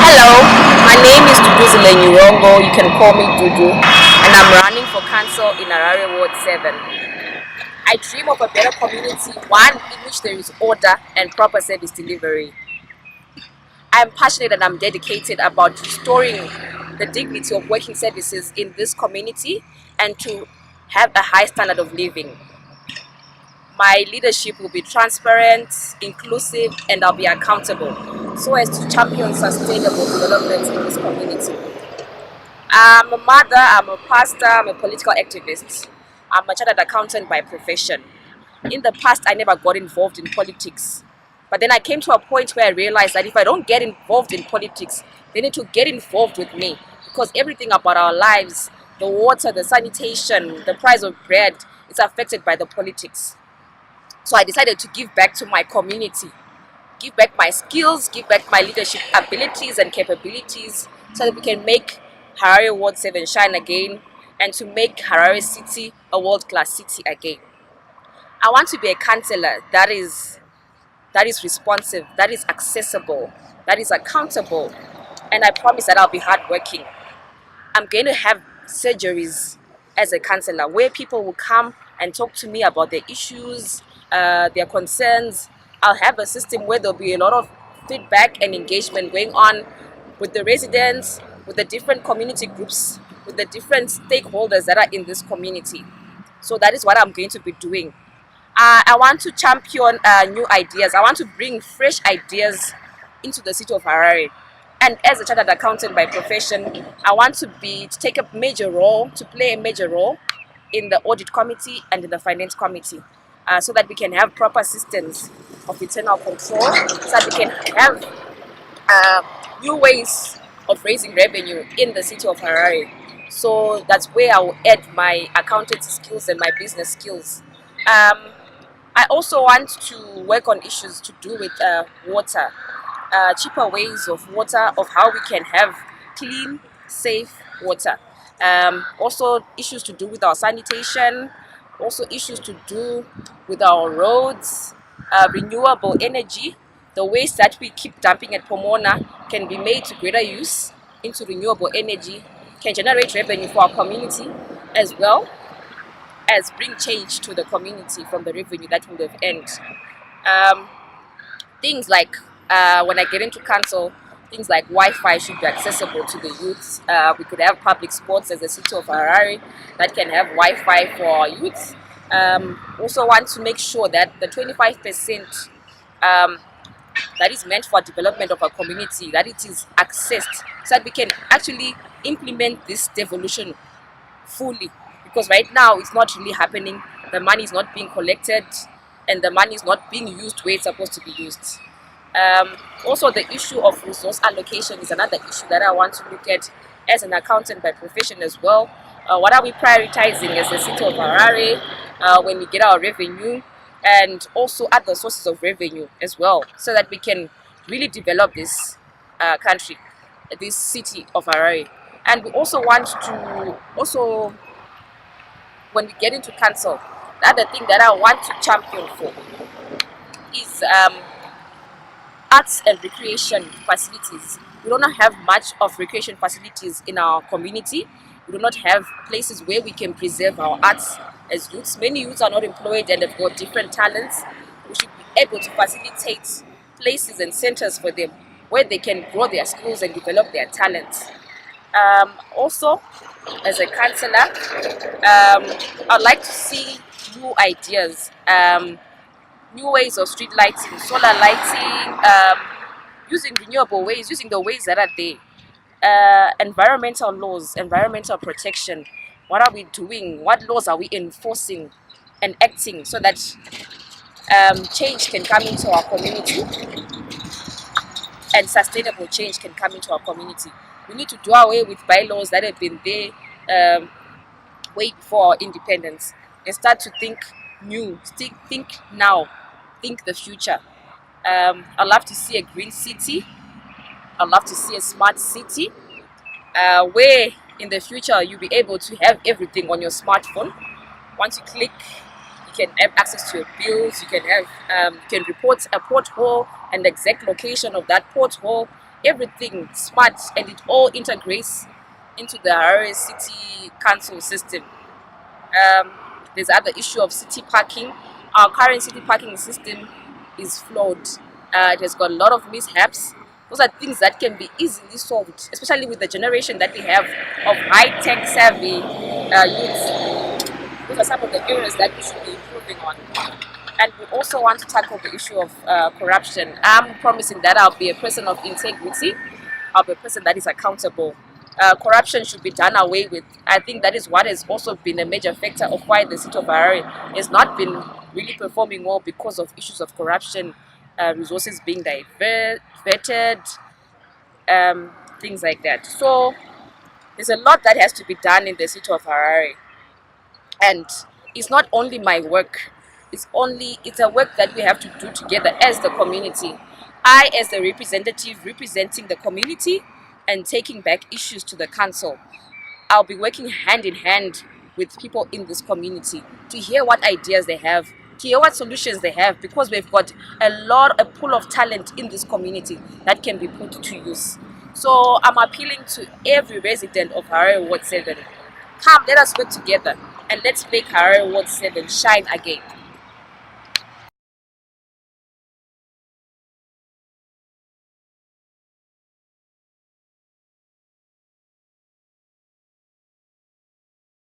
Hello, my name is Duduzile Nyirongo. You can call me Dudu, and I'm running for council in Harare Ward 7. I dream of a better community, one in which there is order and proper service delivery. I'm passionate and I'm dedicated about restoring the dignity of working services in this community and to have a high standard of living. My leadership will be transparent, inclusive, and I'll be accountable so as to champion sustainable development in this community. I'm a mother, I'm a pastor, I'm a political activist. I'm a chartered accountant by profession. In the past, I never got involved in politics. But then I came to a point where I realized that if I don't get involved in politics, they need to get involved with me. Because everything about our lives, the water, the sanitation, the price of bread, is affected by the politics. So I decided to give back to my community, give back my skills, give back my leadership abilities and capabilities so that we can make Harare Ward 7 shine again and to make Harare City a world-class city again. I want to be a councillor that is responsive, that is accessible, that is accountable, and I promise that I'll be hardworking. I'm going to have surgeries as a councillor where people will come and talk to me about their issues, their concerns. I'll have a system where there'll be a lot of feedback and engagement going on with the residents, with the different community groups, with the different stakeholders that are in this community. So that is what I'm going to be doing. I want to champion new ideas. I want to bring fresh ideas into the city of Harare. And as a chartered accountant by profession, I want to play a major role in the audit committee and in the finance committee, so that we can have proper systems of internal control, so that we can have new ways of raising revenue in the city of Harare. So that's where I will add my accountancy skills and my business skills. I also want to work on issues to do with water, cheaper ways of water, of how we can have clean, safe water. Also issues to do with our sanitation, also issues to do with our roads, renewable energy. The waste that we keep dumping at Pomona can be made to greater use into renewable energy, can generate revenue for our community as well as bring change to the community from the revenue that would have earned. Things like, when I get into council, things like Wi-Fi should be accessible to the youths. We could have public sports as a city of Harare that can have Wi-Fi for our youths. Also want to make sure that the 25% that is meant for development of our community, that it is accessed so that we can actually implement this devolution fully. Because right now it's not really happening, the money is not being collected and the money is not being used where it's supposed to be used. Also the issue of resource allocation is another issue that I want to look at as an accountant by profession as well. What are we prioritizing as the city of Harare when we get our revenue, and also other sources of revenue as well, so that we can really develop this country, this city of Harare. And we also want to, when we get into council, the other thing that I want to champion for is arts and recreation facilities. We do not have much of recreation facilities in our community. We do not have places where we can preserve our arts as youths. Many youths are not employed and have got different talents. We should be able to facilitate places and centers for them where they can grow their skills and develop their talents. Also, as a councillor, I'd like to see new ideas, new ways of street lighting, solar lighting, using renewable ways, using the ways that are there. Environmental laws, environmental protection. What are we doing? What laws are we enforcing and acting so that change can come into our community and sustainable change can come into our community? We need to do away with bylaws that have been there way before our independence and start to think new, think now, think the future. I'd love to see a green city. I'd love to see a smart city where in the future you'll be able to have everything on your smartphone. Once you click, you can have access to your bills. You can have you can report a pothole and the exact location of that pothole. everything smart and it all integrates into the Harare City Council system. There's other issue of city parking. Our current city parking system is flawed. It has got a lot of mishaps. Those are things that can be easily solved, especially with the generation that we have of high-tech savvy youths. Those are some of the areas that we should be improving on. And we also want to tackle the issue of corruption. I'm promising that I'll be a person of integrity. I'll be a person that is accountable. Corruption should be done away with. I think that is what has also been a major factor of why the city of Harare has not been really performing well, because of issues of corruption, resources being diverted, things like that. So there's a lot that has to be done in the city of Harare. And it's not only my work, it's a work that we have to do together as the community. I, as the representative representing the community and taking back issues to the council, I'll be working hand in hand with people in this community to hear what ideas they have, to hear what solutions they have, because we've got a pool of talent in this community that can be put to use. So I'm appealing to every resident of Harare Ward 7. Come, let us work together and let's make Harare Ward 7 shine again.